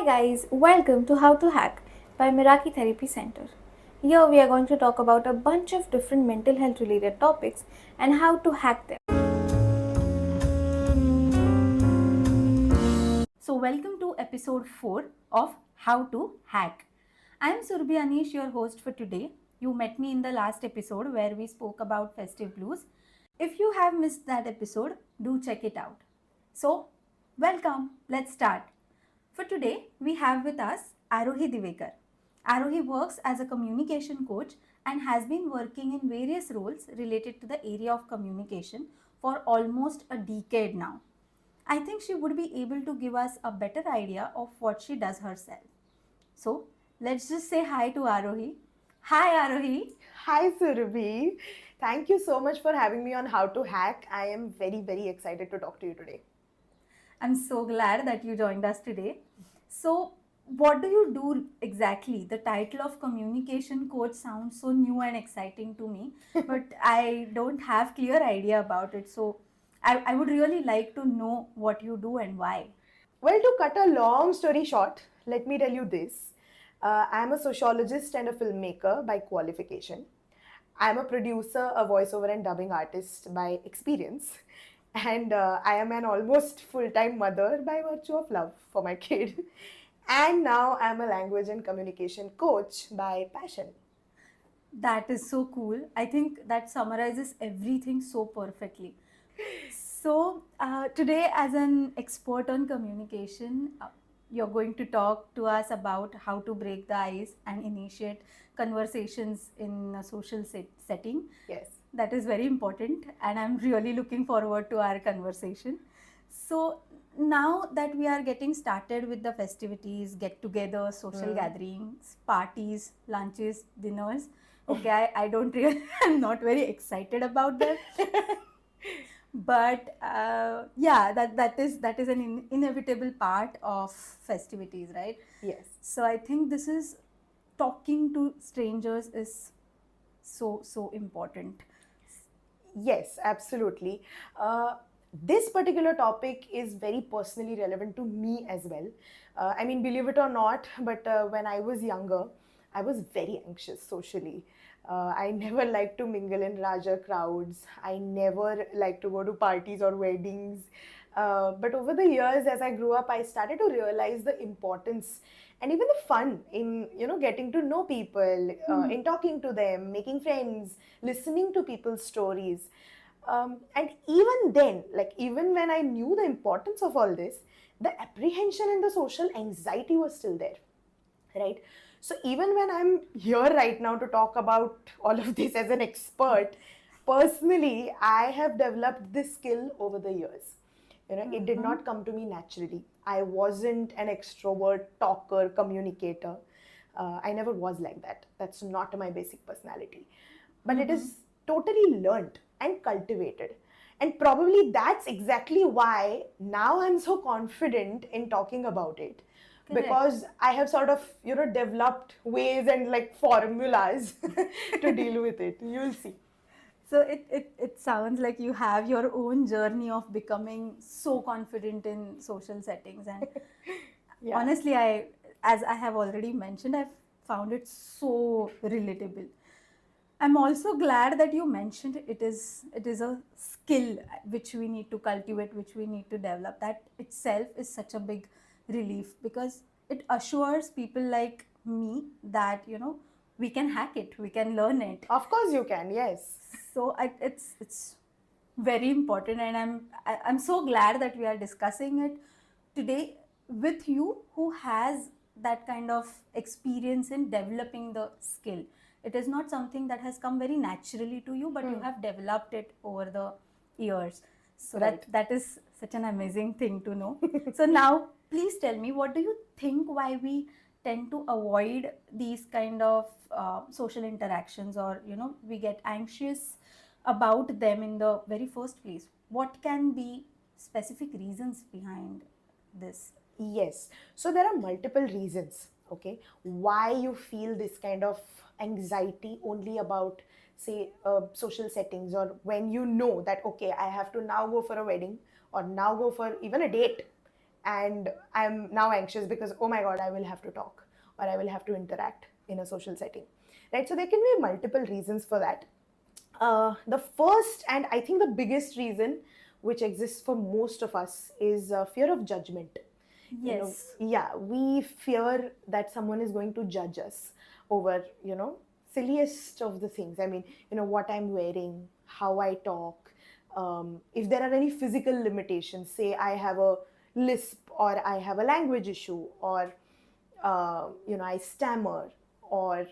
guys, welcome to How to Hack by Miraki Therapy Center. Here we are going to talk about a bunch of different mental health related topics and how to hack them. So, welcome to episode 4 of How to Hack. I am Surbhi Anish, your host for today. You met me in the last episode where we spoke about festive blues. If you have missed that episode, do check it out. So, welcome. Let's start. For today, we have with us Aarohee Divekar. Aarohee works as a communication coach and has been working in various roles related to the area of communication for almost a decade now. I think she would be able to give us a better idea of what she does herself. So, let's just say hi to Aarohee. Hi, Aarohee. Hi Surbhi. Thank you so much for having me on How to Hack. I am very excited to talk to you today. I'm so glad that you joined us today. So, what do you do exactly? The title of communication coach sounds so new and exciting to me, but I don't have clear idea about it. So, I would really like to know what you do and why. Well, to cut a long story short, let me tell you this. I am a sociologist and a filmmaker by qualification. I am a producer, a voiceover and dubbing artist by experience. And I am an almost full-time mother by virtue of love for my kid. And now I am a language and communication coach by passion. That is so cool. I think that summarizes everything so perfectly. So, today, as an expert on communication, you're going to talk to us about how to break the ice and initiate conversations in a social setting. Yes. That is very important, and I'm really looking forward to our conversation. So, now that we are getting started with the festivities, get togethers, social gatherings, parties, lunches, dinners, okay, I don't really, I'm not very excited about that. But yeah, that is an inevitable part of festivities, right? Yes. So I think this is talking to strangers is so important. Yes, absolutely. This particular topic is very personally relevant to me as well. I mean, believe it or not, but when I was younger, I was very anxious socially. I never liked to mingle in larger crowds. I never liked to go to parties or weddings. But over the years, as I grew up, I started to realize the importance and even the fun in getting to know people, in talking to them, making friends, listening to people's stories. And even then, like even when I knew the importance of all this, the apprehension and the social anxiety was still there, right? So even when I'm here right now to talk about all of this as an expert, personally, I have developed this skill over the years. It did not come to me naturally. I wasn't an extrovert, talker, communicator. I never was like that. That's not my basic personality. But it is totally learned and cultivated. And probably that's exactly why now I'm so confident in talking about it. Correct. Because I have sort of, developed ways and like formulas to deal with it. You'll see. So it sounds like you have your own journey of becoming so confident in social settings. And Yeah. honestly, as I have already mentioned, I've found it so relatable. I'm also glad that you mentioned it is a skill which we need to cultivate, which we need to develop. That itself is such a big relief because it assures people like me that we can hack it, we can learn it. Of course you can, yes. So it's very important, and I'm so glad that we are discussing it today with you, who has that kind of experience in developing the skill. It is not something that has come very naturally to you, but you have developed it over the years. So Right. that is such an amazing thing to know. So now, please tell me, what do you think why we tend to avoid these kind of social interactions, or we get anxious about them in the very first place? What can be specific reasons behind this? Yes. So there are multiple reasons, okay, why you feel this kind of anxiety only about, say, social settings, or when you know that, okay, I have to now go for a wedding or now go for even a date, and I'm now anxious because, oh my god, I will have to talk or I will have to interact in a social setting, right? So there can be multiple reasons for that. The first and I think the biggest reason which exists for most of us is fear of judgment. Yes. Yeah, we fear that someone is going to judge us over, silliest of the things. I mean, what I'm wearing, how I talk, if there are any physical limitations, say I have a lisp or I have a language issue or I stammer, or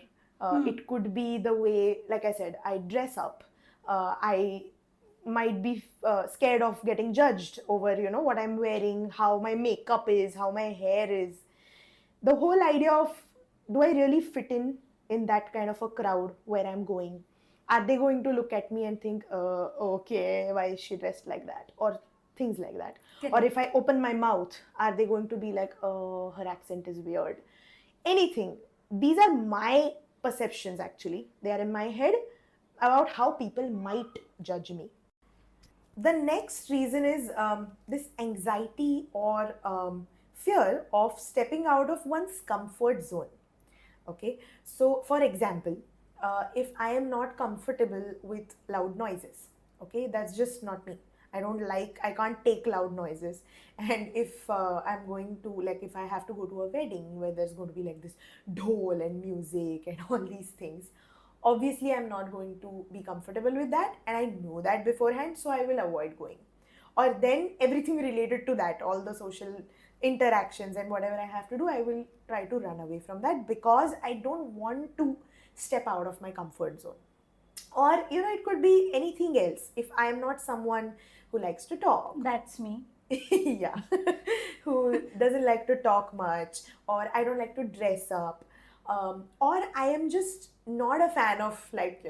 it could be the way, like I said, I dress up. I might be scared of getting judged over, what I'm wearing, how my makeup is, how my hair is. The whole idea of, do I really fit in that kind of a crowd where I'm going? Are they going to look at me and think, okay, why is she dressed like that? Or things like that. Or Correct. if I open my mouth, are they going to be like, oh, her accent is weird? Anything. These are my perceptions actually. They are in my head about how people might judge me. The next reason is this anxiety or fear of stepping out of one's comfort zone. Okay, so for example, if I am not comfortable with loud noises, okay, that's just not me. I can't take loud noises. And if I'm going to, like, if I have to go to a wedding where there's going to be like this dhol and music and all these things, obviously I'm not going to be comfortable with that, and I know that beforehand, so I will avoid going. Or then everything related to that, all the social interactions and whatever I have to do, I will try to run away from that because I don't want to step out of my comfort zone. Or it could be anything else. If I am not someone who likes to talk, That's me. yeah, who doesn't like to talk much, or I don't like to dress up, or I am just not a fan of, like,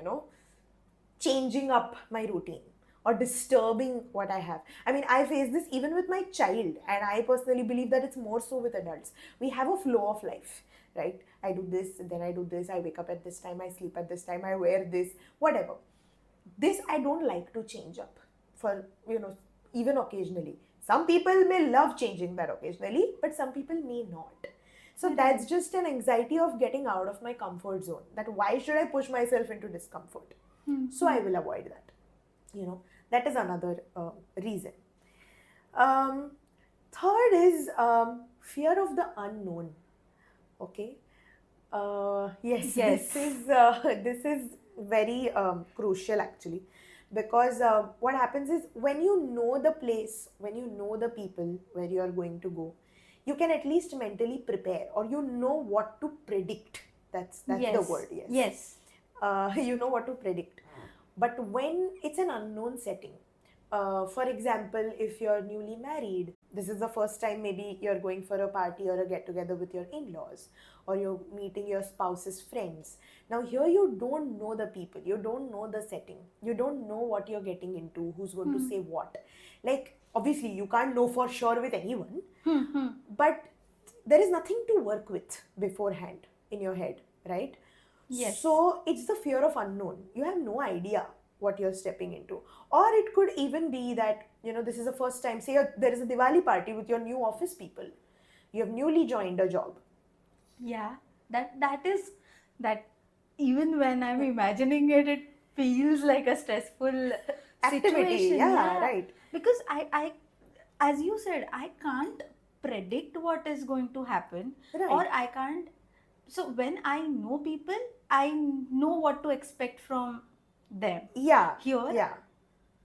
changing up my routine or disturbing what I have. I mean, I face this even with my child, and I personally believe that it's more so with adults. We have a flow of life, right? I do this, then I do this, I wake up at this time, I sleep at this time, I wear this, whatever. This I don't like to change up for, even occasionally. Some people may love changing that occasionally, but some people may not. So that's just an anxiety of getting out of my comfort zone. That why should I push myself into discomfort? So I will avoid that. That is another reason. Um, Third is fear of the unknown. Okay. Yes, Yes. this is very crucial actually, because what happens is, when you know the place, when you know the people where you are going to go, you can at least mentally prepare, or you know what to predict. That's the Yes. word. Yes. Yes. You know what to predict. But when it's an unknown setting, for example, if you're newly married, this is the first time maybe you're going for a party or a get together with your in laws, or you're meeting your spouse's friends. Now, here you don't know the people, you don't know the setting, you don't know what you're getting into, who's going to say what. Like, obviously, you can't know for sure with anyone, but there is nothing to work with beforehand in your head, right? Yes. So it's the fear of unknown. You have no idea what you're stepping into. Or it could even be that, this is the first time, say there is a Diwali party with your new office people. You have newly joined a job. Yeah. That is that. Even when I'm imagining it, it feels like a stressful Activity, situation. yeah, right. Because I, as you said, I can't predict what is going to happen, Right. or I can't. So when I know people, I know what to expect from them. Yeah. Here, Yeah.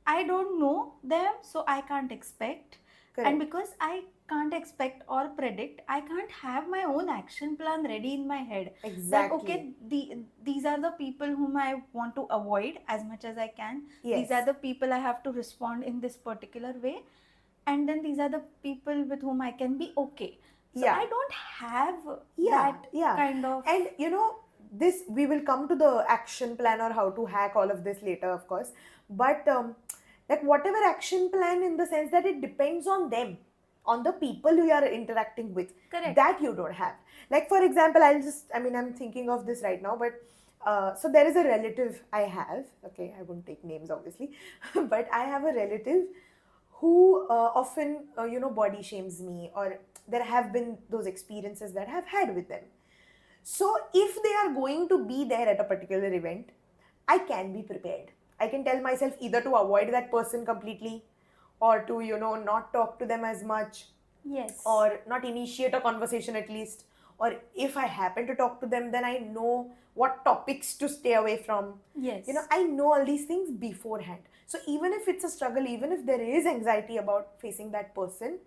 I don't know them, so I can't expect. Correct. And because I can't expect or predict, I can't have my own action plan ready in my head. That Exactly. okay, these are the people whom I want to avoid as much as I can. Yes. These are the people I have to respond in this particular way, and then these are the people with whom I can be okay. So Yeah. I don't have Yeah, that yeah. kind of. And this, we will come to the action plan or how to hack all of this later, of course. But like, whatever action plan, in the sense that it depends on them, on the people you are interacting with. Correct. That you don't have. Like, for example, I'm thinking of this right now, but so there is a relative I have. Okay, I won't take names obviously, but I have a relative who often, body shames me, or there have been those experiences that I've had with them. So if they are going to be there at a particular event, I can be prepared. I can tell myself either to avoid that person completely, or to, not talk to them as much, Yes. or not initiate a conversation at least. Or if I happen to talk to them, then I know what topics to stay away from. Yes. I know all these things beforehand. So even if it's a struggle, even if there is anxiety about facing that person,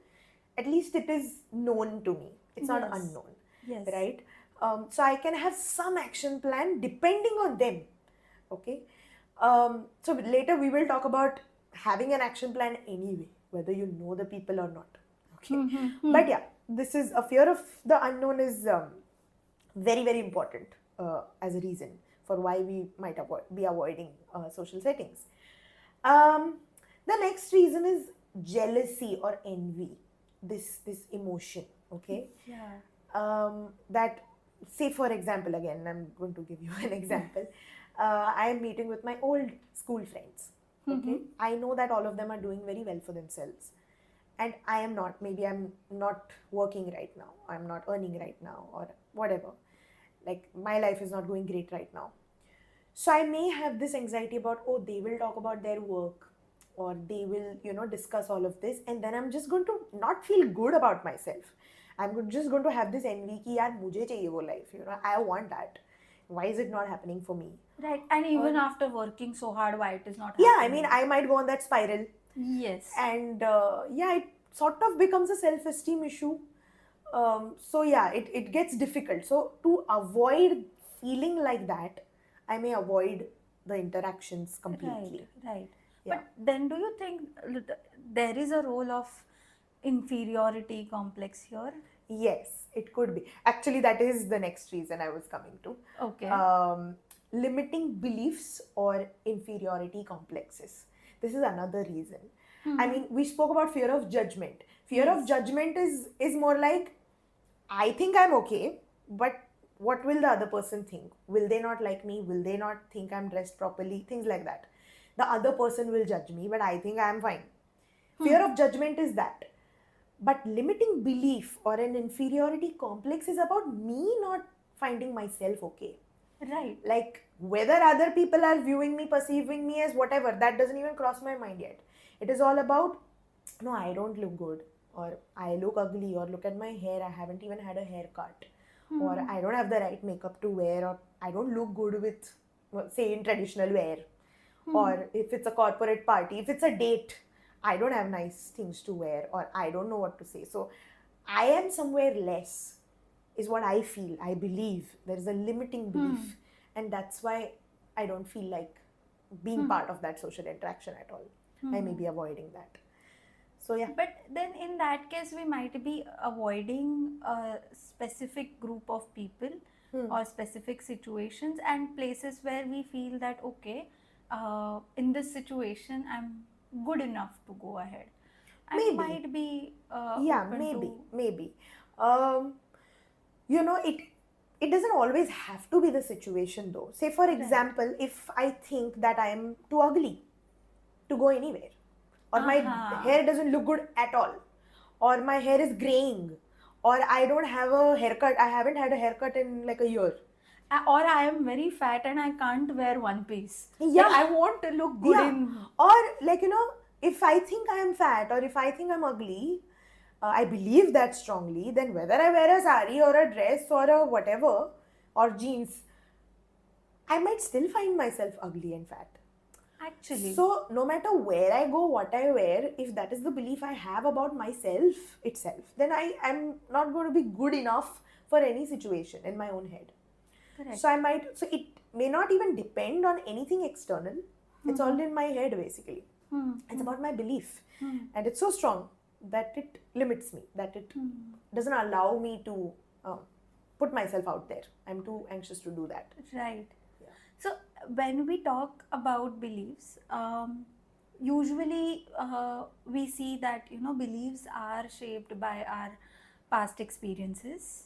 at least it is known to me. It's not Yes. unknown. Yes. Right? So I can have some action plan depending on them. Okay? So later we will talk about having an action plan anyway, whether you know the people or not. Okay? But yeah, this is a fear of the unknown is very, very important as a reason for why we might be avoiding social settings. The next reason is jealousy or envy. This emotion. Okay. Yeah. That, say for example, again I'm going to give you an example. I am meeting with my old school friends. Okay. I know that all of them are doing very well for themselves, and I am not. Maybe I'm not working right now, I'm not earning right now, or whatever. Like, my life is not going great right now. So I may have this anxiety about, oh, they will talk about their work, or they will, discuss all of this, and then I'm just going to not feel good about myself. Just going to have this envy ki yaar mujhe chahiye wo life, I want that. Why is it not happening for me? Right. And even after working so hard, why it is not Yeah, I happening? mean, I might go on that spiral. Yes. And yeah, it sort of becomes a self-esteem issue. So yeah, it gets difficult. So to avoid feeling like that, I may avoid the interactions completely. Right. Yeah. But then do you think there is a role of inferiority complex here? Yes, it could be. Actually, that is the next reason I was coming to. Okay. Limiting beliefs or inferiority complexes. This is another reason. I mean, we spoke about fear of judgment. Fear of judgment is more like, I think I'm okay, but what will the other person think? Will they not like me? Will they not think I'm dressed properly? Things like that. The other person will judge me, but I think I'm fine. Fear of judgment is that. But limiting belief or an inferiority complex is about me not finding myself okay. Right. Like, whether other people are viewing me, perceiving me as whatever, that doesn't even cross my mind yet. It is all about, no, I don't look good, or I look ugly, or look at my hair, I haven't even had a haircut, or I don't have the right makeup to wear, or I don't look good with, say, in traditional wear, or if it's a corporate party, if it's a date, I don't have nice things to wear, or I don't know what to say. So I am somewhere less, is what I feel. I believe there is a limiting belief, and that's why I don't feel like being part of that social interaction at all. I may be avoiding that. So yeah. But then in that case, we might be avoiding a specific group of people or specific situations and places where we feel that, okay, in this situation, I'm good enough to go ahead. And Maybe. might be Yeah, open maybe. It doesn't always have to be the situation though. Say for example, if I think that I am too ugly to go anywhere, or my hair doesn't look good at all, or my hair is graying, or I don't have a haircut, I haven't had a haircut in like a year. or I am very fat and I can't wear one piece. Yeah. Like, I want to look good in. Or like, if I think I am fat, or if I think I'm ugly, I believe that strongly, then whether I wear a sari or a dress or a whatever, or jeans, I might still find myself ugly and fat. Actually. So no matter where I go, what I wear, if that is the belief I have about myself itself, then I am not going to be good enough for any situation in my own head. Correct. So it may not even depend on anything external. It's all in my head basically. It's about my belief. And it's so strong that it limits me, that it doesn't allow me to put myself out there. I'm too anxious to do that. Right. Yeah. So when we talk about beliefs, usually we see that beliefs are shaped by our past experiences.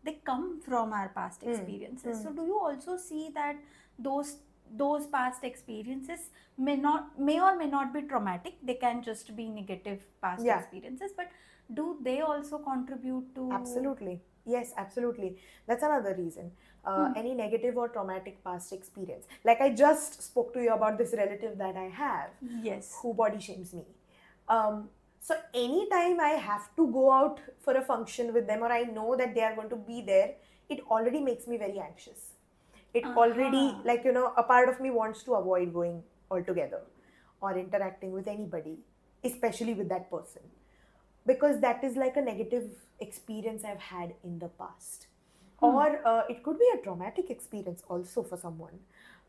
They come from our past experiences. So do you also see that those those past experiences may or may not be traumatic. They can just be negative past Yeah. experiences, but do they also contribute to? Absolutely. Yes, absolutely. That's another reason. Any negative or traumatic past experience. Like I just spoke to you about this relative that I have Yes. who body shames me. So anytime I have to go out for a function with them or I know that they are going to be there, it already makes me very anxious. It already, like, a part of me wants to avoid going altogether or interacting with anybody, especially with that person, because that is like a negative experience I've had in the past. Or it could be a traumatic experience also for someone.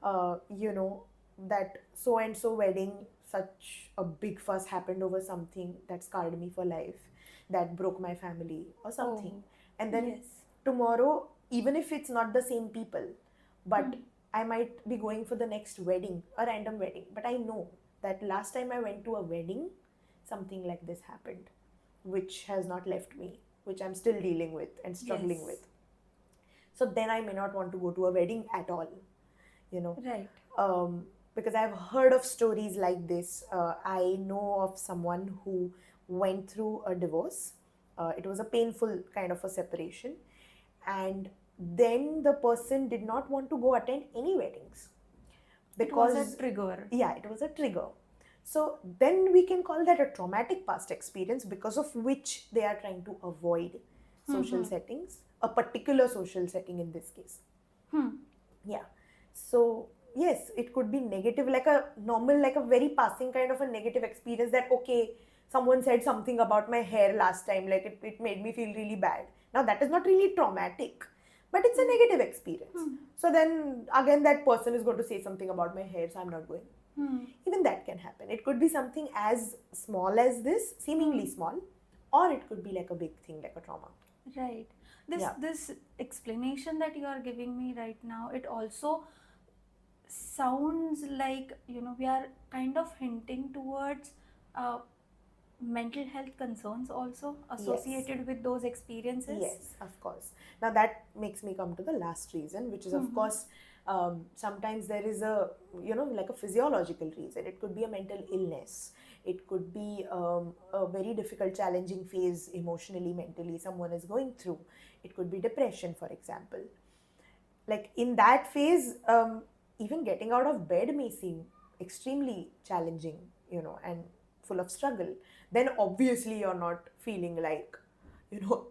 That so and so wedding, such a big fuss happened over something that scarred me for life, that broke my family or something. And then yes. tomorrow, even if it's not the same people, but I might be going for the next wedding, a random wedding, but I know that last time I went to a wedding, something like this happened, which has not left me, which I'm still dealing with and struggling Yes. with. So then I may not want to go to a wedding at all, Right. because I've heard of stories like this. I know of someone who went through a divorce. It was a painful kind of a separation. And then the person did not want to go attend any weddings. It was a trigger. Yeah, it was a trigger. So then we can call that a traumatic past experience, because of which they are trying to avoid social settings, a particular social setting in this case. Yeah. So yes, it could be negative, like a normal, like a very passing kind of a negative experience, that okay, someone said something about my hair last time, like it made me feel really bad. Now that is not really traumatic, but it's a negative experience. So then again that person is going to say something about my hair, so I'm not going. Even that can happen. It could be something as small as this, seemingly small, or it could be like a big thing, like a trauma. Right. Yeah. This explanation that you are giving me right now, it also sounds like, we are kind of hinting towards mental health concerns also associated with those experiences. Yes, of course. Now that makes me come to the last reason, which is of course, sometimes there is a, like a physiological reason. It could be a mental illness. It could be a very difficult, challenging phase emotionally, mentally someone is going through. It could be depression, for example. Like in that phase, even getting out of bed may seem extremely challenging, and full of struggle. Then obviously you're not feeling like,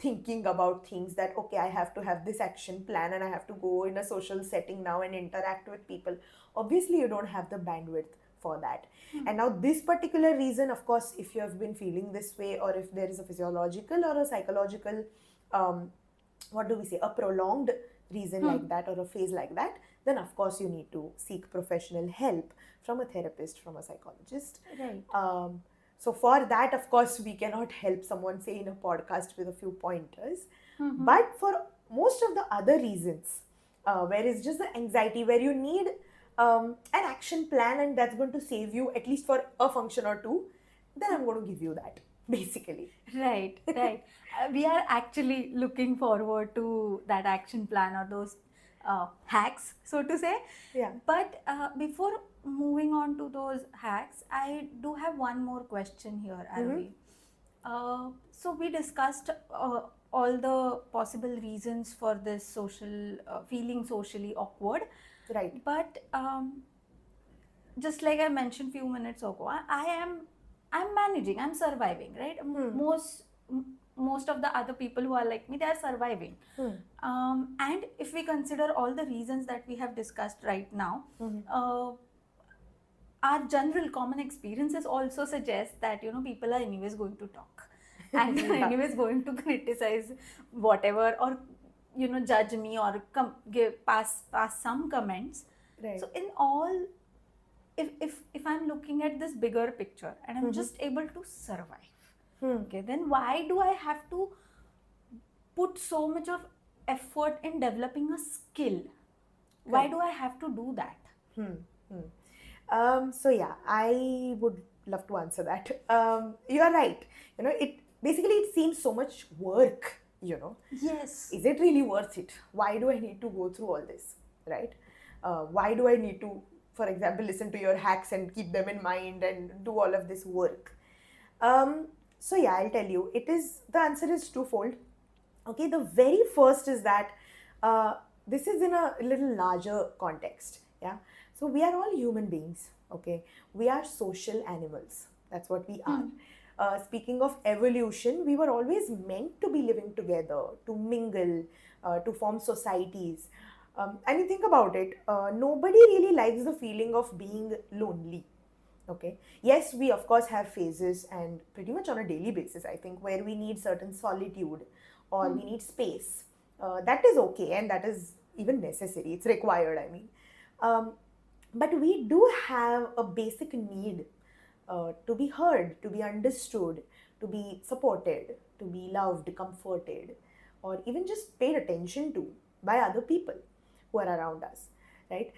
thinking about things that, okay, I have to have this action plan and I have to go in a social setting now and interact with people. Obviously you don't have the bandwidth for that. And now this particular reason, of course, if you have been feeling this way, or if there is a physiological or a psychological, what do we say, a prolonged reason like that, or a phase like that, then of course you need to seek professional help from a therapist, from a psychologist. Right. So for that, of course, we cannot help someone, say, in a podcast with a few pointers. But for most of the other reasons, where it's just the anxiety, where you need an action plan, and that's going to save you at least for a function or two, then I'm going to give you that, basically. Right. We are actually looking forward to that action plan or those hacks, so to say. Yeah. But before moving on to those hacks, I do have one more question here, Aarohee. So we discussed all the possible reasons for this social feeling socially awkward. Right. But just like I mentioned few minutes ago, I'm managing, I'm surviving, right? Most of the other people who are like me, they are surviving. And if we consider all the reasons that we have discussed right now, our general common experiences also suggest that people are anyways going to talk and they're anyways going to criticize whatever, or judge me, or pass some comments. Right. So in all, if I'm looking at this bigger picture and I'm just able to survive, okay, then why do I have to put so much of effort in developing a skill? Why do I have to do that? So yeah, I would love to answer that. You are right. It seems so much work. Yes. Is it really worth it? Why do I need to go through all this, right? Why do I need to for example, listen to your hacks and keep them in mind and do all of this work? So yeah, I'll tell you. The answer is twofold. Okay, the very first is that uh, this is in a little larger context. Yeah, so we are all human beings. Okay, we are social animals. That's what we are. Speaking of evolution, we were always meant to be living together, to mingle, to form societies. I mean, think about it. Nobody really likes the feeling of being lonely. Okay. Yes, we of course have phases, and pretty much on a daily basis, I think, where we need certain solitude or we need space. That is okay, and that is even necessary. It's required, I mean. Um, but we do have a basic need to be heard, to be understood, to be supported, to be loved, comforted, or even just paid attention to by other people who are around us, right?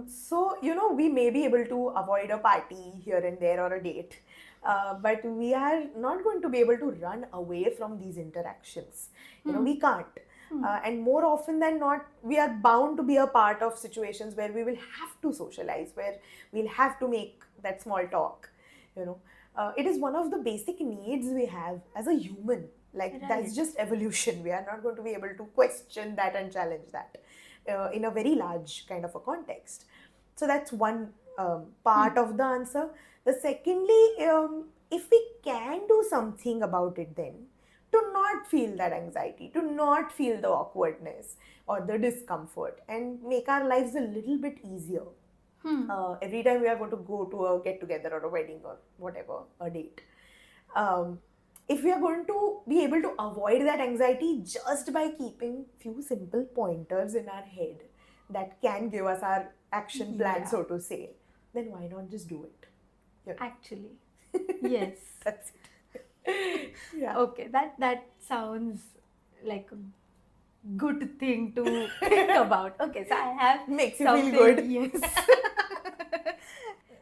So, we may be able to avoid a party here and there or a date, but we are not going to be able to run away from these interactions. We can't. And more often than not, we are bound to be a part of situations where we will have to socialize, where we'll have to make that small talk. You know, it is one of the basic needs we have as a human. Like, that's Right. just evolution. We are not going to be able to question that and challenge that in a very large kind of a context. So that's one part of the answer. The secondly, if we can do something about it, then to not feel that anxiety, to not feel the awkwardness or the discomfort, and make our lives a little bit easier. Every time we are going to go to a get together or a wedding or whatever, a date. Um, if we are going to be able to avoid that anxiety just by keeping few simple pointers in our head that can give us our action plan, Yeah. so to say, then why not just do it? Actually, yes. That's it. Yeah. Okay, that sounds like a good thing to think about. Okay, so I have Makes you something. feel good. Yes.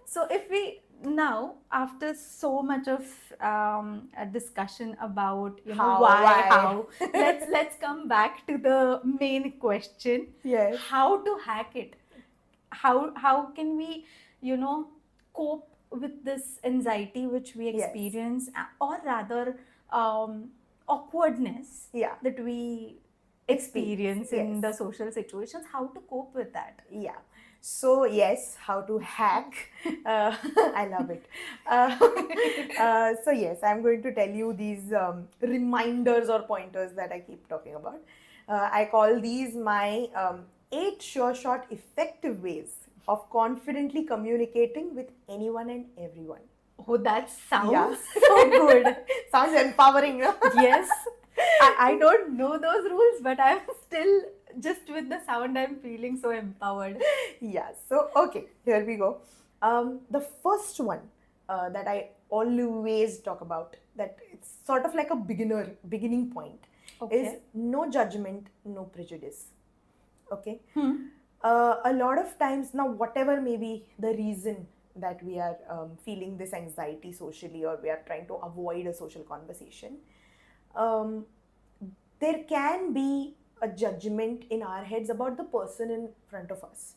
So if we now, after so much of a discussion about How, why why? how, let's come back to the main question. Yes. How to hack it? How can we cope with this anxiety which we Yes. experience, or rather awkwardness Yeah. that we experience in Yes. the social situations? How to cope with that? Yeah. So yes, how to hack. I love it. So yes, I'm going to tell you these reminders or pointers that I keep talking about. I call these my 8 sure shot effective ways of confidently communicating with anyone and everyone. Oh, that sounds Yeah. so good. Sounds empowering. No? Yes. I don't know those rules, but I'm still, just with the sound, I'm feeling so empowered. Yeah, so okay, here we go. The first one that I always talk about, that it's sort of like a beginning point, is Okay. no judgment, no prejudice. Okay. Hmm. A lot of times now, whatever may be the reason that we are feeling this anxiety socially, or we are trying to avoid a social conversation, um, there can be a judgment in our heads about the person in front of us.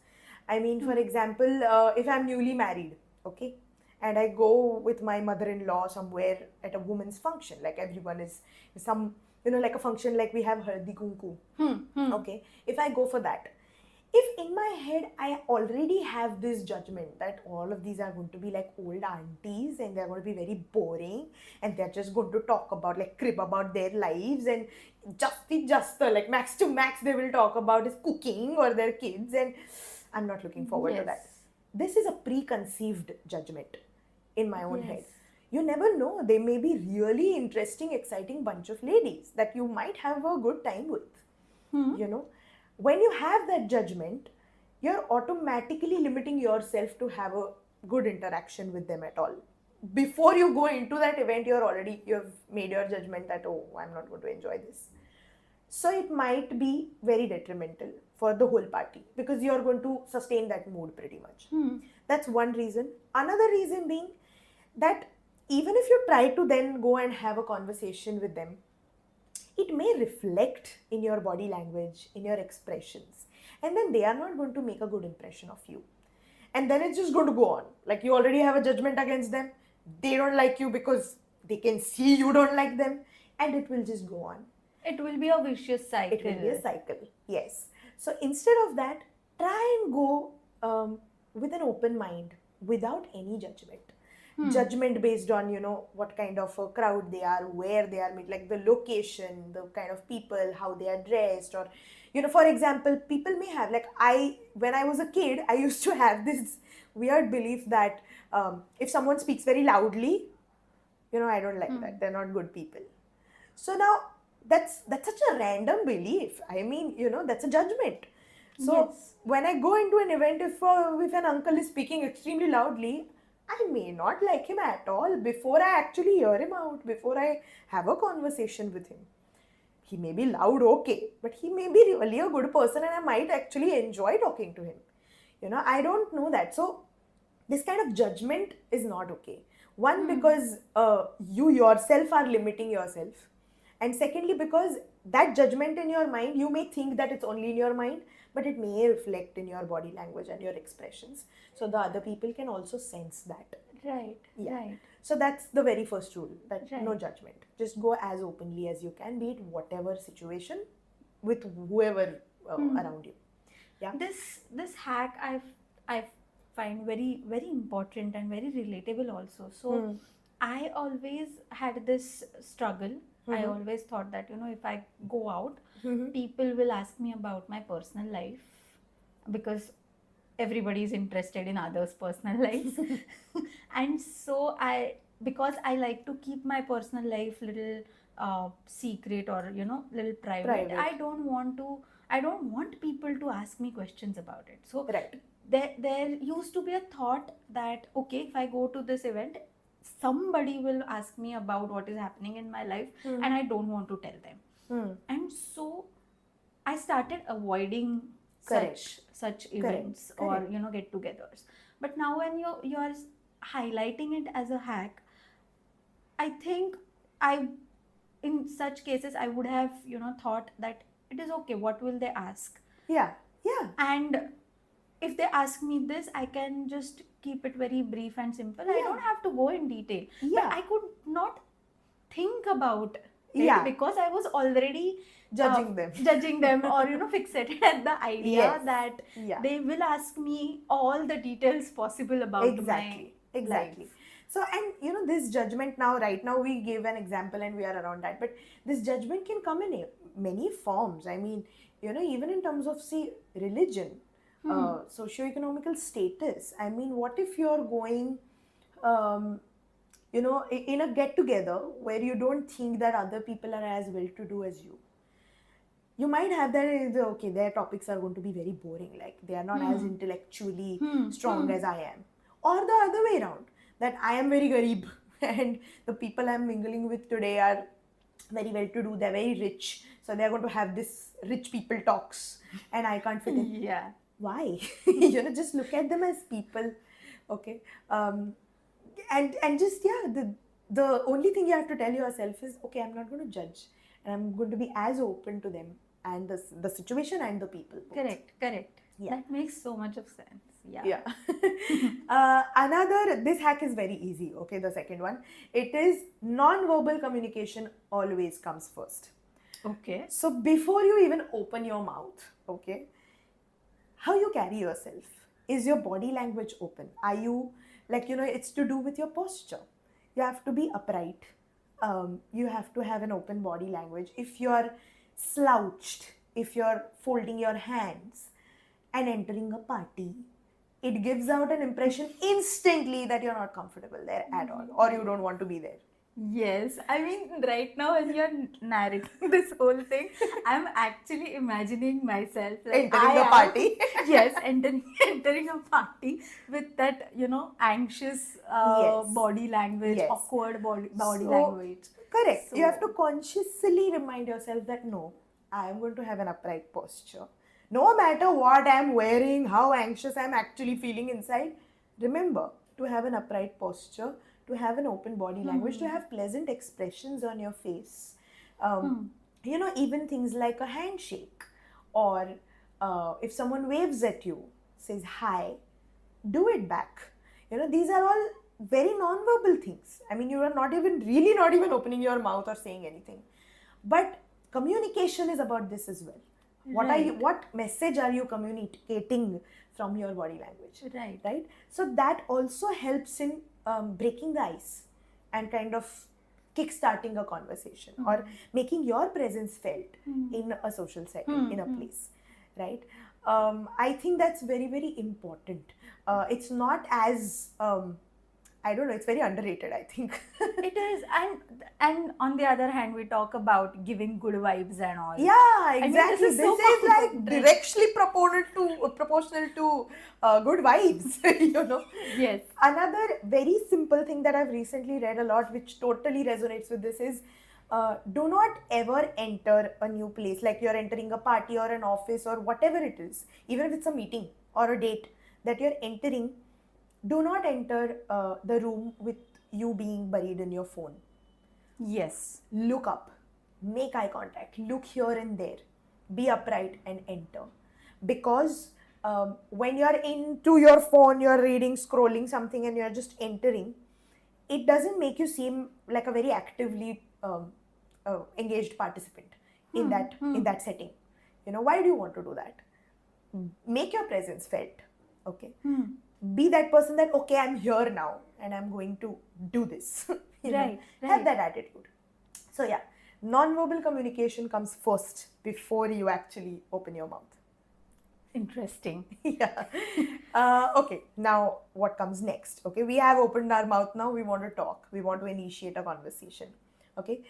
I mean, for example, if I'm newly married, okay, and I go with my mother-in-law somewhere at a woman's function, like everyone is some, like a function like we have Haldi Kunku, okay, if I go for that, if in my head I already have this judgment that all of these are going to be like old aunties and they're going to be very boring and they're just going to talk about, like, crib about their lives, and just like max to max they will talk about is cooking or their kids, and I'm not looking forward to that. Yes. This is a preconceived judgment in my own head. Yes. You never know, they may be really interesting, exciting bunch of ladies that you might have a good time with. You know, when you have that judgment, you're automatically limiting yourself to have a good interaction with them at all. Before you go into that event, you've made your judgment that, oh, I'm not going to enjoy this. So it might be very detrimental for the whole party because you're going to sustain that mood pretty much. That's one reason. Another reason being that even if you try to then go and have a conversation with them, it may reflect in your body language, in your expressions, and then they are not going to make a good impression of you. and then it's just going to go on. Like, you already have a judgment against them. They don't like you because they can see you don't like them, and it will just go on. It will be a vicious cycle. It will be a cycle, yes. So instead of that, try and go with an open mind without any judgment. Judgment based on, what kind of a crowd they are, where they are, like the location, the kind of people, how they are dressed, or, for example, people may have, like, when I was a kid, I used to have this weird belief that if someone speaks very loudly, I don't like that. They're not good people. So now that's such a random belief. I mean, that's a judgment. So Yes. when I go into an event, if an uncle is speaking extremely loudly, I may not like him at all before I actually hear him out, before I have a conversation with him. He may be loud, okay, but he may be really a good person and I might actually enjoy talking to him. I don't know that. So this kind of judgment is not okay. One, because you yourself are limiting yourself. And secondly, because that judgment in your mind, you may think that it's only in your mind, but it may reflect in your body language and your expressions. So the other people can also sense that. Right. Yeah. Right. So that's the very first rule, that no Right. judgment. Just go as openly as you can, be it whatever situation, with whoever around you. Yeah. This hack I find very very important and very relatable also. So I always had this struggle. I always thought that if I go out, people will ask me about my personal life, because everybody is interested in others' personal lives. And so because I like to keep my personal life little secret, or little private. Private. I don't want people to ask me questions about it. So Right. there used to be a thought that, okay, if I go to this event, somebody will ask me about what is happening in my life, and I don't want to tell them. And so I started avoiding Correct. such events, or get-togethers. But now when you are highlighting it as a hack, I think I in such cases I would have thought that it is okay, what will they ask? Yeah. Yeah. And if they ask me this, I can just keep it very brief and simple. I don't have to go in detail. Yeah. But I could not think about it, Yeah. because I was already Judging them. or fixated at the idea Yes. that Yeah. they will ask me all the details possible about Exactly. my Exactly. life. So, and this judgment now, right now, we gave an example and we are around that. But this judgment can come in many forms. I mean, even in terms of, say, religion, socio-economical status. I mean, what if you're going, in a get-together where you don't think that other people are as well-to-do as you? You might have that, okay, their topics are going to be very boring, like they are not as intellectually strong as I am. Or the other way around, that I am very garib and the people I'm mingling with today are very well to do, they're very rich, so they're going to have this rich people talks and I can't fit in. Yeah. Why? Just look at them as people, okay? And just, the only thing you have to tell yourself is, okay, I'm not going to judge, and I'm going to be as open to them and the situation and the people. both. Correct. Yeah. That makes so much of sense. Yeah. Yeah. This hack is very easy, okay, the second one. It is non-verbal communication always comes first. Okay. So before you even open your mouth, okay, how you carry yourself, is your body language open? Are you, it's to do with your posture. You have to be upright. You have to have an open body language. If you're slouched, if you're folding your hands and entering a party, it gives out an impression instantly that you're not comfortable there at all, or you don't want to be there. Yes, I mean, right now when you're narrating this whole thing, I'm actually imagining myself like Entering the party. Yes, entering a party with that, anxious Yes. body language, Yes. awkward body So, language. Correct. You have So- to consciously remind yourself that no, I am going to have an upright posture. No matter what I'm wearing, how anxious I'm actually feeling inside, remember to have an upright posture, to have an open body language, to have pleasant expressions on your face. Even things like a handshake, or if someone waves at you, says hi, do it back. These are all very non-verbal things. I mean, you are not even opening your mouth or saying anything. But communication is about this as well. Right. What message are you communicating from your body language? Right. So that also helps in breaking the ice and kind of kickstarting a conversation or making your presence felt in a social setting, in a place, right? I think that's very, very important. It's not as I don't know, it's very underrated, I think. It is, and on the other hand, we talk about giving good vibes and all. Yeah, I mean, exactly. this is so like important. directly proportional to good vibes. Yes. Another very simple thing that I've recently read a lot, which totally resonates with this, is do not ever enter a new place, like you're entering a party or an office or whatever it is, even if it's a meeting or a date that you're entering. Do not enter the room with you being buried in your phone. Yes. Look up, make eye contact, look here and there, be upright and enter. Because when you're into your phone, you're reading, scrolling something, and you're just entering, it doesn't make you seem like a very actively engaged participant in that setting. Why do you want to do that? Make your presence felt. Okay. Be that person that, okay, I'm here now and I'm going to do this. Right. Have that attitude. So yeah, non-verbal communication comes first before you actually open your mouth. Interesting. Yeah. Okay, now what comes next? Okay, we have opened our mouth now. We want to talk. We want to initiate a conversation. Okay.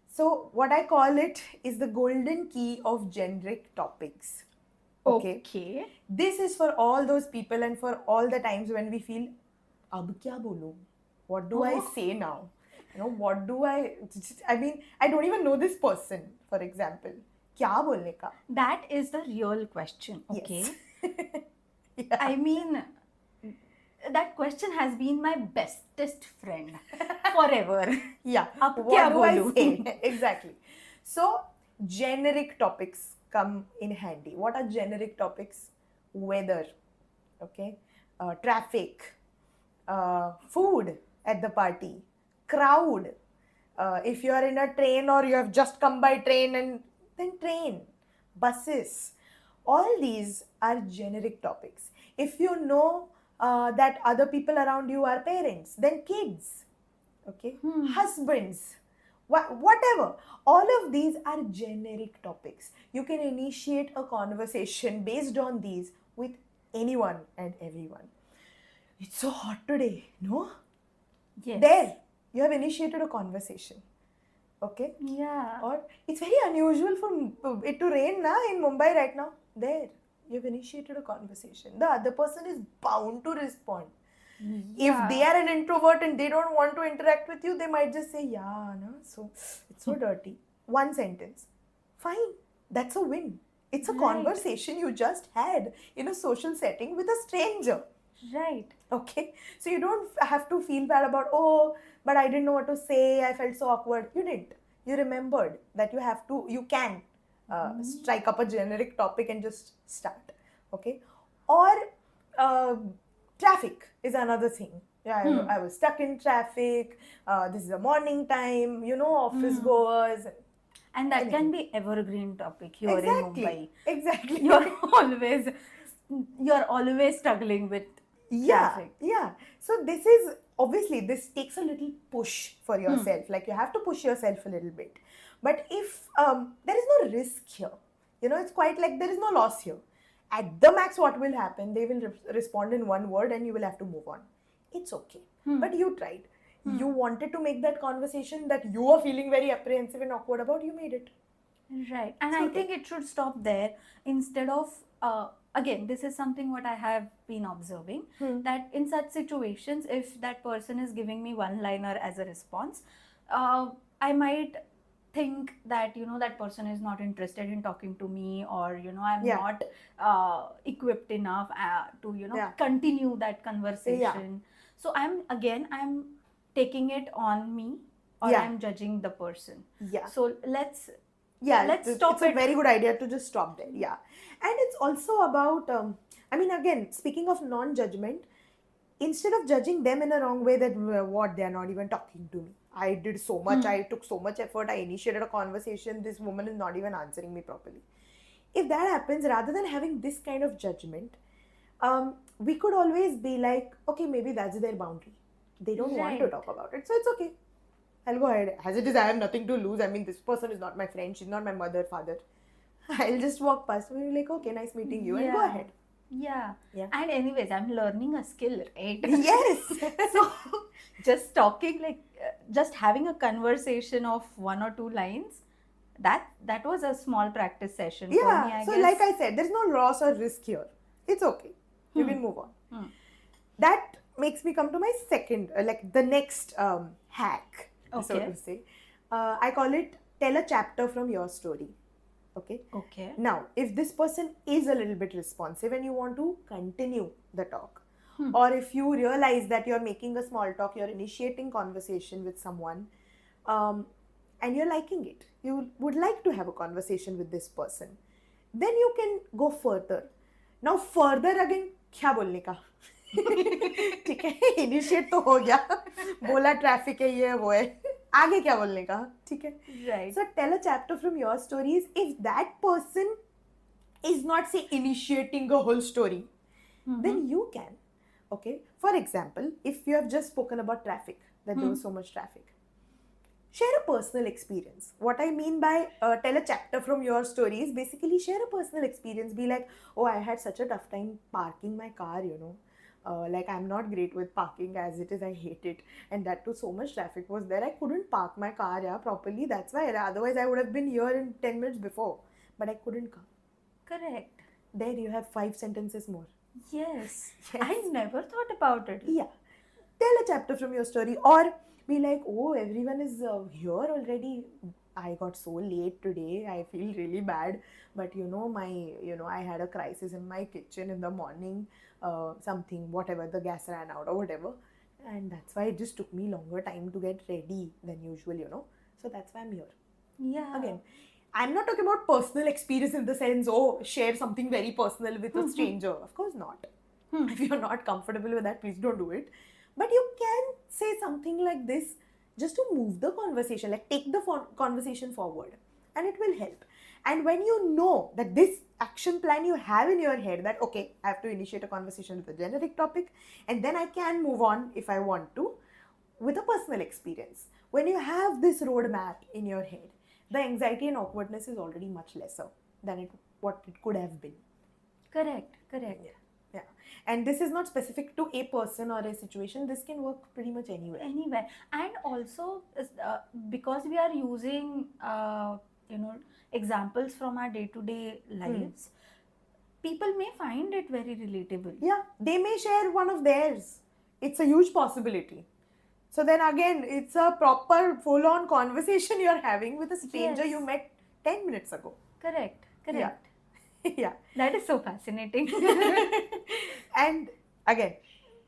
So what I call it is the golden key of generic topics. Okay. This is for all those people and for all the times when we feel, ab kya bolu? What do I say now? What do I mean, I don't even know this person, for example. Kya bolne ka? That is the real question. Okay. Yes. Yeah. I mean, that question has been my bestest friend forever. Yeah. Ab What kya do I bolu? say? Exactly. So, generic topics come in handy. What are generic topics? Weather, okay, traffic, food at the party, crowd. If you are in a train or you have just come by train, and then train, buses. All these are generic topics. If you know that other people around you are parents, then kids, okay, husbands, whatever. All of these are generic topics. You can initiate a conversation based on these with anyone and everyone. It's so hot today, no? Yes. There, you have initiated a conversation. Okay? Yeah. Or it's very unusual for it to rain in Mumbai right now. There, you've initiated a conversation. The other person is bound to respond. Yeah. If they are an introvert and they don't want to interact with you, they might just say, yeah, no, so it's so dirty. One sentence. Fine, that's a win. It's a Right. conversation you just had in a social setting with a stranger. Right. Okay, so you don't have to feel bad about, oh, but I didn't know what to say, I felt so awkward. You didn't. You remembered that you can strike up a generic topic and just start. Okay, or traffic is another thing. Yeah, I was stuck in traffic. This is a morning time, office goers. And that Anything. can be evergreen topic here Exactly. in Mumbai. Exactly. You're always struggling with traffic. Yeah. So this takes a little push for yourself. Like you have to push yourself a little bit. But if there is no risk here, it's quite like there is no loss here. At the max, what will happen? They will respond in one word and you will have to move on. It's okay. But you tried. You wanted to make that conversation that you are feeling very apprehensive and awkward about, you made it. Right. And I think it should stop there instead of, again, this is something what I have been observing, that in such situations, if that person is giving me one-liner as a response, I might think that, that person is not interested in talking to me, or, I'm not equipped enough to, continue that conversation. So I'm taking it on me, or I'm judging the person. Yeah. So let's Yeah, let's it's stop a it. very good idea to just stop there. Yeah. And it's also about, I mean, again, speaking of non judgment, instead of judging them in a wrong way that what they are not even talking to me. I did so much, I took so much effort, I initiated a conversation, this woman is not even answering me properly. If that happens, rather than having this kind of judgment, we could always be like, okay, maybe that's their boundary. They don't want to Right. talk about it, so it's okay. I'll go ahead. As it is, I have nothing to lose. I mean, this person is not my friend. She's not my mother, father. I'll just walk past and be like, okay, nice meeting you, and go Yeah. ahead. Yeah. Yeah. And anyways, I'm learning a skill, right? Yes. So just talking like just having a conversation of 1 or 2 lines, that was a small practice session for me, Yeah. I So, guess. like I said, there's no loss or risk here. It's okay. You can move on. Hmm. That makes me come to my second, like the next hack, so Okay. to say. I call it tell a chapter from your story. Okay. Okay. Now, if this person is a little bit responsive and you want to continue the talk, or if you realize that you're making a small talk, you're initiating conversation with someone, and you're liking it, you would like to have a conversation with this person, then you can go further. Now, further again, क्या बोलने का? ठीक है, initiate तो हो गया, बोला traffic है, ये वो है, आगे क्या बोलने का? ठीक है. Right. So tell a chapter from your stories. If that person is not, say, initiating a whole story, then you can. Okay. For example, if you have just spoken about traffic, that there was so much traffic, share a personal experience. What I mean by tell a chapter from your story is basically share a personal experience. Be like, oh, I had such a tough time parking my car, you know. Like, I'm not great with parking as it is, I hate it. And that too, so much traffic was there. I couldn't park my car properly. That's why. Otherwise, I would have been here in 10 minutes before. But I couldn't come. Correct. There you have 5 sentences more. Yes. Yes. I never thought about it. Yeah. Tell a chapter from your story, or be like, oh, everyone is here already. I got so late today. I feel really bad. But I had a crisis in my kitchen in the morning. Something, whatever, the gas ran out or whatever. And that's why it just took me longer time to get ready than usual. So that's why I'm here. Yeah. Again, I'm not talking about personal experience in the sense, oh, share something very personal with a stranger. Of course not. If you're not comfortable with that, please don't do it. But you can say something like this just to move the conversation, like take the conversation forward, and it will help. And when you know that this action plan you have in your head, that okay, I have to initiate a conversation with a generic topic, and then I can move on if I want to with a personal experience. When you have this roadmap in your head, the anxiety and awkwardness is already much lesser than what it could have been. Correct. Yeah. And this is not specific to a person or a situation. This can work pretty much anywhere. Anywhere. And also because we are using examples from our day-to-day lives, people may find it very relatable. Yeah, they may share one of theirs. It's a huge possibility. So then again, it's a proper full-on conversation you're having with a stranger Yes. you met 10 minutes ago. Correct. Yeah. That is so fascinating. And again,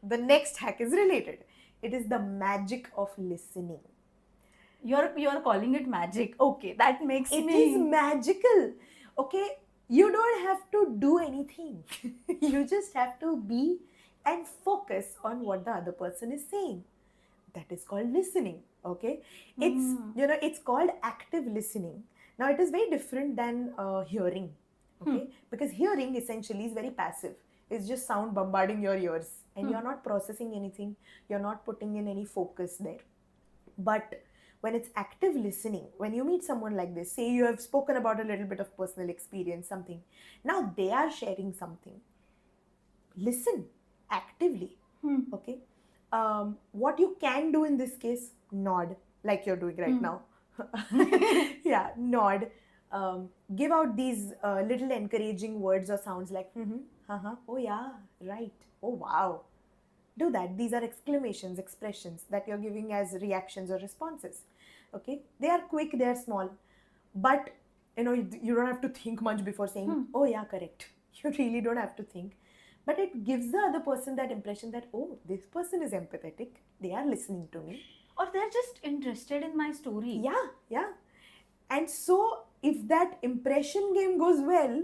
the next hack is related. It is the magic of listening. You're calling it magic. Okay, that makes It me... is magical. Okay, you don't have to do anything. You just have to be and focus on what the other person is saying. That is called listening. Okay, it's called active listening. Now it is very different than hearing. Okay, because hearing essentially is very passive. It's just sound bombarding your ears, and you're not processing anything. You're not putting in any focus there. But when it's active listening, when you meet someone like this, say you have spoken about a little bit of personal experience, something, now they are sharing something. Listen actively. Okay. What you can do in this case, nod, like you're doing right now. Yeah, nod. Give out these little encouraging words or sounds like, oh yeah, right, oh wow. Do that. These are exclamations, expressions that you're giving as reactions or responses. Okay, they are quick, they are small, but you don't have to think much before saying, oh yeah, correct. You really don't have to think, but it gives the other person that impression that, oh, this person is empathetic, they are listening to me, or they're just interested in my story. yeah. And so if that impression game goes well,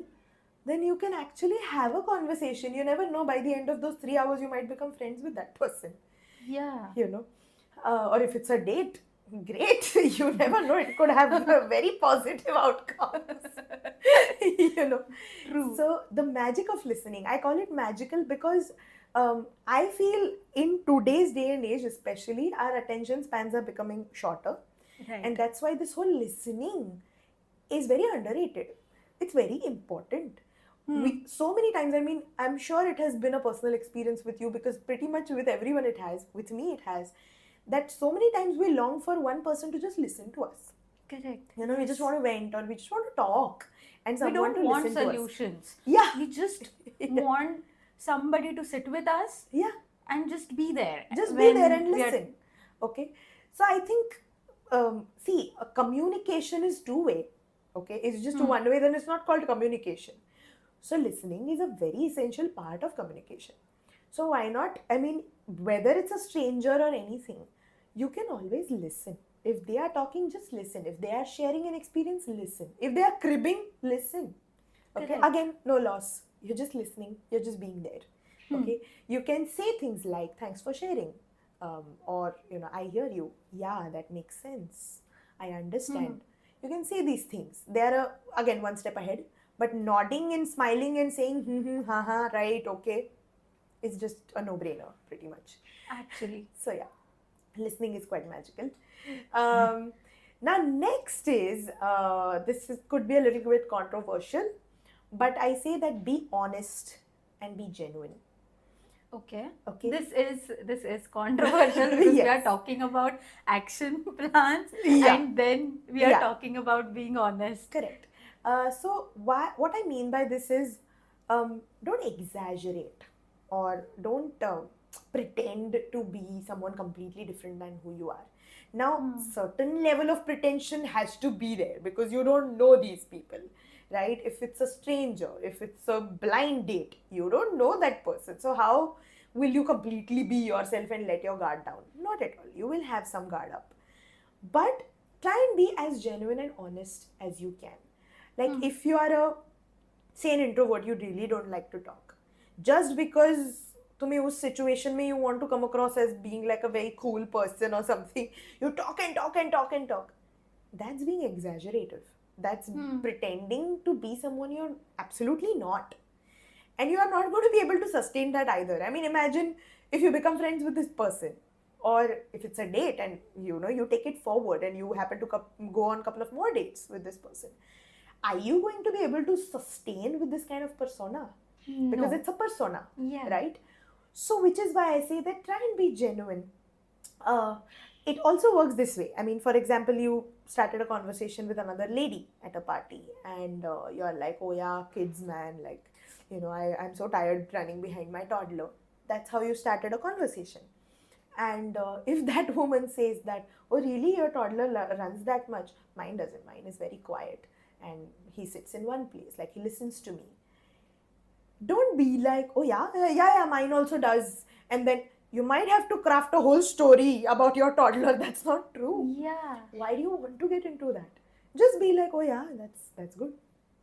then you can actually have a conversation. You never know, by the end of those 3 hours, you might become friends with that person, Yeah. you know. Or if it's a date, great. You never know, it could have a very positive outcomes. You know. True. So the magic of listening, I call it magical because I feel in today's day and age, especially, our attention spans are becoming shorter. Right. And that's why this whole listening is very underrated. It's very important. So many times, I mean, I'm sure it has been a personal experience with you, because pretty much with everyone it has, with me it has, that so many times we long for one person to just listen to us. Correct. You know, we just want to vent, or we just want to talk, and We someone don't to want listen to us. solutions. Yeah. We just want somebody to sit with us Yeah. and just be there. Just be when there and we are- listen. Okay. So I think, see, a communication is two-way. Okay. It's just one way, then it's not called communication. So listening is a very essential part of communication. So why not? I mean, whether it's a stranger or anything, you can always listen. If they are talking, just listen. If they are sharing an experience, listen. If they are cribbing, listen. Okay. Correct. Again, no loss. You're just listening. You're just being there. Okay. You can say things like, thanks for sharing. Or, you know, I hear you. Yeah, that makes sense. I understand. You can say these things. They are, again, one step ahead. But nodding and smiling and saying, haha, right, okay, is just a no-brainer, pretty much. Actually. So yeah, listening is quite magical. Now next is, could be a little bit controversial, but I say that be honest and be genuine. Okay. Okay. This is controversial because we are Yes. talking about action plans, Yeah. and then we are Yeah. talking about being honest. Correct. So what I mean by this is, don't exaggerate, or don't pretend to be someone completely different than who you are. Now, certain level of pretension has to be there, because you don't know these people, right? If it's a stranger, if it's a blind date, you don't know that person. So how will you completely be yourself and let your guard down? Not at all. You will have some guard up. But try and be as genuine and honest as you can. Like if you are say an introvert, you really don't like to talk. Just because तुम्हें उस situation में you want to come across as being like a very cool person or something, you talk and talk and talk and talk. That's being exaggerative. That's pretending to be someone you're absolutely not. And you are not going to be able to sustain that either. I mean, imagine if you become friends with this person, or if it's a date and you know you take it forward and you happen to go on a couple of more dates with this person. Are you going to be able to sustain with this kind of persona? Because it's a persona, right? So which is why I say that try and be genuine. It also works this way. I mean, for example, you started a conversation with another lady at a party, and you're like, oh yeah, kids, man, like, you know, I'm so tired running behind my toddler. That's how you started a conversation. And if that woman says that, oh really, your toddler runs that much? Mine doesn't. Mine is very quiet, and he sits in one place, like he listens to me. Don't be like, oh yeah, mine also does. And then you might have to craft a whole story about your toddler. That's not true. Yeah. Why do you want to get into that? Just be like, oh yeah, that's good.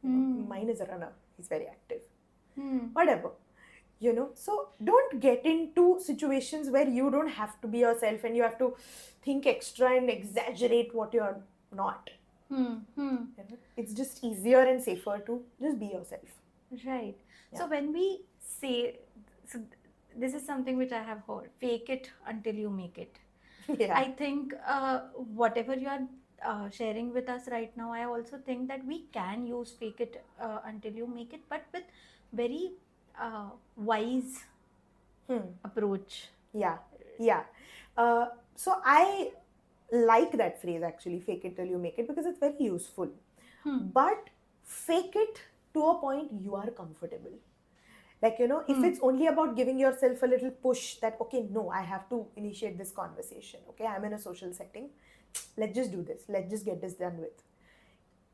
You know, mine is a runner. He's very active. Whatever. You know, so don't get into situations where you don't have to be yourself and you have to think extra and exaggerate what you're not. You know, it's just easier and safer to just be yourself. Right. Yeah. So when we say, so this is something which I have heard, fake it until you make it. Yeah. I think whatever you are sharing with us right now, I also think that we can use fake it until you make it, but with very wise approach. Yeah. So I like that phrase actually, fake it till you make it, because it's very useful. But fake it to a point you are comfortable. Like, you know, if it's only about giving yourself a little push that, okay, no, I have to initiate this conversation. Okay, I'm in a social setting. Let's just do this. Let's just get this done with.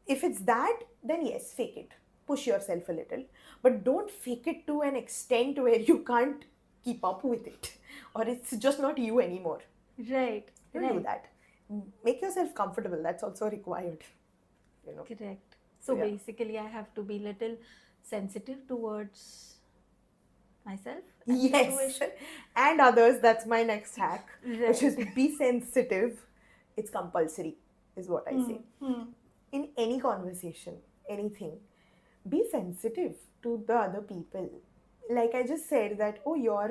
If it's that, then yes, fake it. Push yourself a little. But don't fake it to an extent where you can't keep up with it. Or it's just not you anymore. Right. Don't do that. Make yourself comfortable. That's also required. You know. Correct. So Yeah. basically, I have to be little sensitive towards myself and Yes. situation. And others, that's my next hack, which is Right. be sensitive. It's compulsory, is what I Hmm. say. Hmm. In any conversation, anything, be sensitive to the other people. Like I just said that, oh, your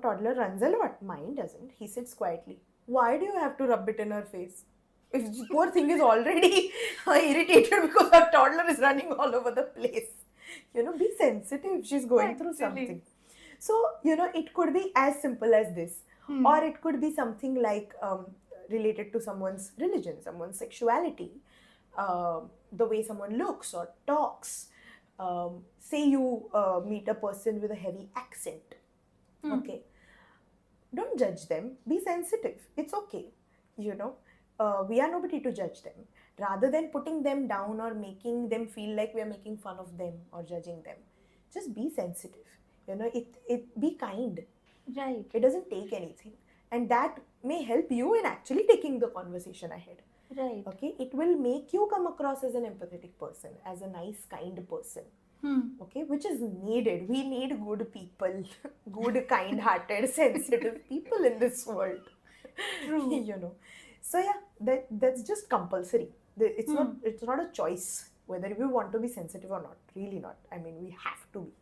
toddler runs a lot. Mine doesn't. He sits quietly. Why do you have to rub it in her face? If poor thing is already irritated because her toddler is running all over the place. Be sensitive. She's going through Actually. something. So, it could be as simple as this, or Hmm. it could be something like related to someone's religion, someone's sexuality, the way someone looks or talks. Say you meet a person with a heavy accent. Hmm. Okay, don't judge them, be sensitive, it's okay. you know we are nobody to judge them. Rather than putting them down or making them feel like we are making fun of them or judging them, just be sensitive. It be kind. Right. It doesn't take anything, and that may help you in actually taking the conversation ahead. Right. Okay, it will make you come across as an empathetic person, as a nice kind person. Hmm. Okay, which is needed. We need good people, good kind hearted sensitive people in this world. True. So yeah, that's just compulsory. It's Hmm. not a choice whether we want to be sensitive or not. Really not. I mean, we have to be.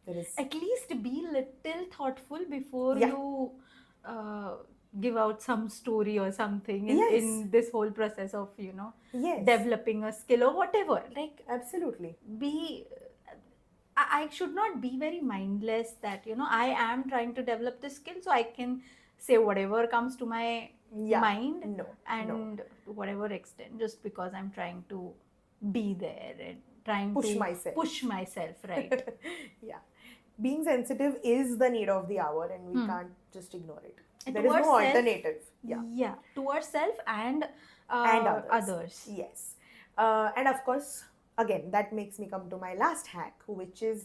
There is. At least be little thoughtful before Yeah. you uh, give out some story or something Yes. in this whole process of Yes. developing a skill or whatever. Like, Absolutely. be I should not be very mindless that I am trying to develop this skill so I can say whatever comes to my Yeah. mind, No. No. and to whatever extent, just because I'm trying to be there and trying Push to myself. push myself, right? Yeah. Being sensitive is the need of the hour, and we Hmm. can't just ignore it. And There is towards no self, alternative. Yeah. yeah, towards self and And others. others. Yes. And of course, again, that makes me come to my last hack, which is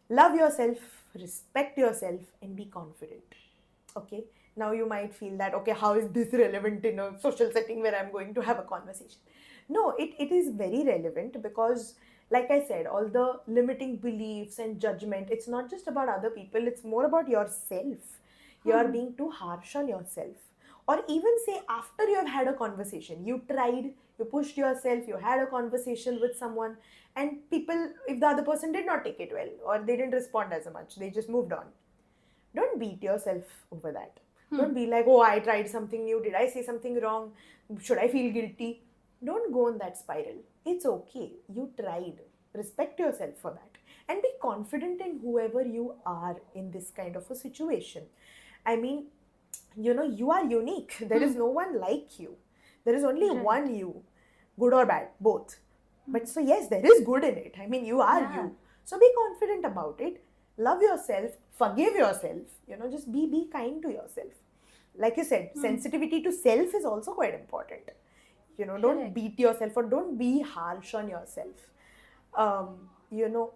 love yourself, respect yourself, and be confident. Okay. Now you might feel that, okay, how is this relevant in a social setting where I'm going to have a conversation? No, it is very relevant because, like I said, all the limiting beliefs and judgment, it's not just about other people, it's more about yourself. You're being too harsh on yourself. Or even say, after you have had a conversation, you tried, you pushed yourself, you had a conversation with someone, and people, if the other person did not take it well or they didn't respond as much, they just moved on. Don't beat yourself over that. Don't be like, oh, I tried something new. Did I say something wrong? Should I feel guilty? Don't go on that spiral. It's okay. You tried. Respect yourself for that. And be confident in whoever you are in this kind of a situation. I mean, you are unique. There is no one like you. There is only Right. one you, good or bad, both. But so, yes, there is good in it. I mean, you are Yeah. you. So be confident about it. Love yourself, forgive yourself, just be kind to yourself. Like you said, sensitivity to self is also quite important. Don't Correct. beat yourself or don't be harsh on yourself. Um, you know,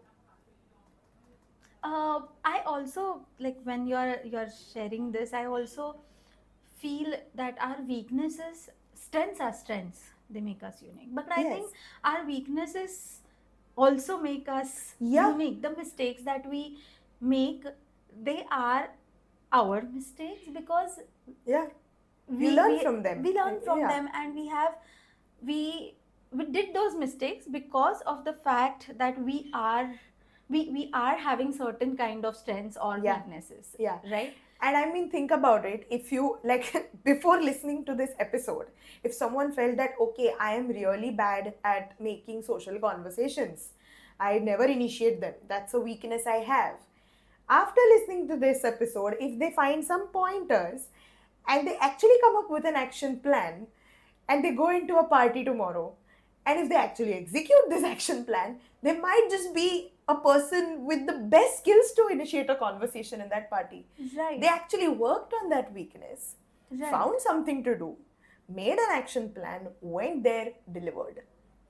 I also, like, when you're sharing this, I also feel that our weaknesses, strengths are strengths. They make us unique. But I yes, think our weaknesses also make us yeah, unique. The mistakes that we make, they are our mistakes because yeah. You we learn we from them. we learn from Yeah, them, and we we did those mistakes because of the fact that we are having certain kind of strengths or yeah, weaknesses, yeah. right? And I mean, think about it. If you, like, before listening to this episode, if someone felt that, okay, I am really bad at making social conversations, I never initiate them, that's a weakness I have. After listening to this episode, if they find some pointers and they actually come up with an action plan and they go into a party tomorrow, and if they actually execute this action plan, they might just be a person with the best skills to initiate a conversation in that party. They Right. actually worked on that weakness, Right. found something to do, made an action plan, went there, delivered.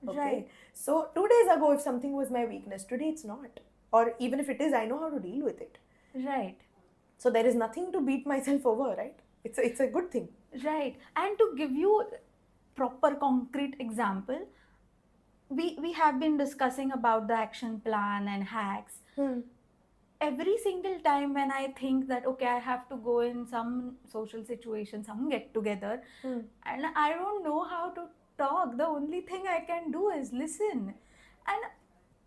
Okay, Right. so 2 days ago, if something was my weakness, today it's not. Or even if it is, I know how to deal with it. Right. So there is nothing to beat myself over, right? It's a good thing. Right. And to give you proper concrete example, we have been discussing about the action plan and hacks. Every single time when I think that okay, I have to go in some social situation, some get together, and I don't know how to talk, the only thing I can do is listen. And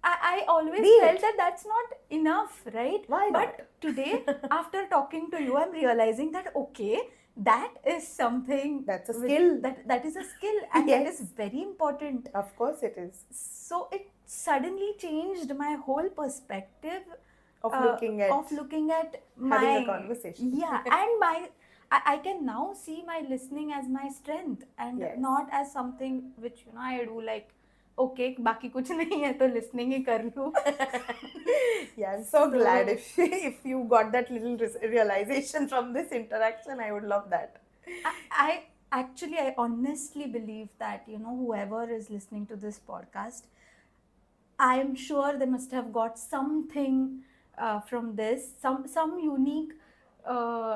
I always Be felt it. that that's not enough, right? Why but not? today, after talking to you, I'm realizing that okay, that is something That's a skill. that is a skill, and that is Yes. very important. Of course it is. So it suddenly changed my whole perspective Of looking at having a my conversation. yeah, and I can now see my listening as my strength and Yes. not as something which I do like okay बाकी कुछ नहीं है तो listening ही कर लूँ. Yeah, I'm so glad So- if you got that little realization from this interaction. I would love that. I actually I honestly believe that whoever is listening to this podcast, I'm sure they must have got something from this, some unique uh,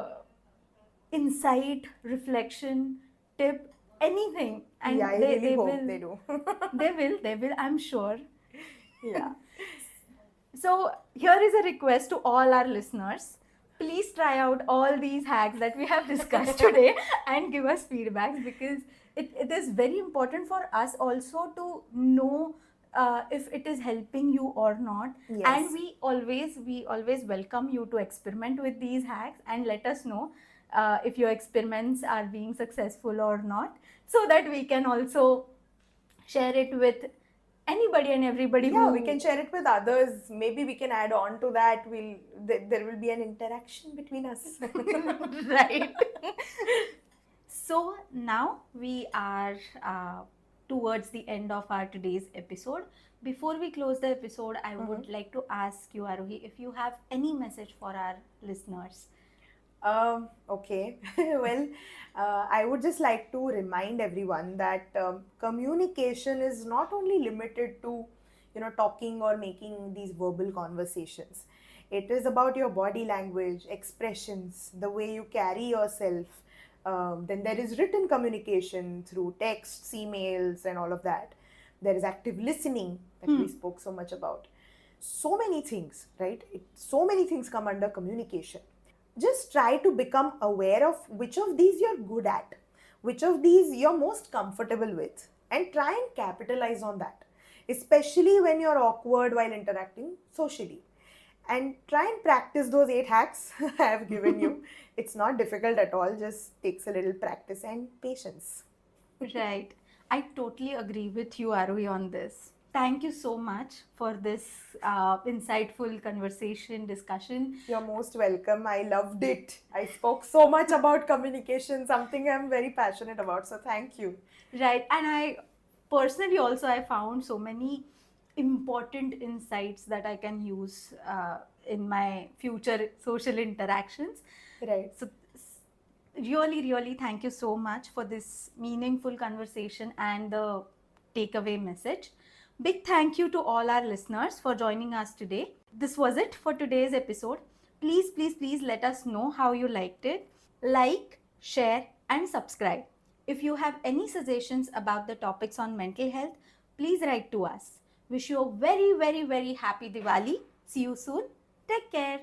insight, reflection, tip, anything, and Yeah, I they really they hope will they do. they will. I'm sure. Yeah. So here is a request to all our listeners. Please try out all these hacks that we have discussed today and give us feedbacks, because it is very important for us also to know if it is helping you or not. Yes. And we always welcome you to experiment with these hacks and let us know if your experiments are being successful or not, so that we can also share it with anybody and everybody Yeah, who we can share it with others. Maybe we can add on to that. There will be an interaction between us. right. So now we are towards the end of our today's episode. Before we close the episode, I would like to ask you, Aarohee, if you have any message for our listeners. Okay. Well, I would just like to remind everyone that communication is not only limited to, talking or making these verbal conversations. It is about your body language, expressions, the way you carry yourself. Then there is written communication through texts, emails, and all of that. There is active listening that we spoke so much about. So many things, right? So many things come under communication. Just try to become aware of which of these you're good at, which of these you're most comfortable with, and try and capitalize on that, especially when you're awkward while interacting socially. And try and practice those 8 hacks I have given you. It's not difficult at all, just takes a little practice and patience. Right. I totally agree with you, Aarohee, on this. Thank you so much for this insightful conversation, discussion. You're most welcome. I loved it. I spoke so much about communication, something I'm very passionate about. So thank you. Right. And I personally also I found so many important insights that I can use in my future social interactions. Right. So really thank you so much for this meaningful conversation and the takeaway message. Big thank you to all our listeners for joining us today. This was it for today's episode. Please let us know how you liked it. Like, share, and subscribe. If you have any suggestions about the topics on mental health, please write to us. Wish you a very happy Diwali. See you soon. Take care.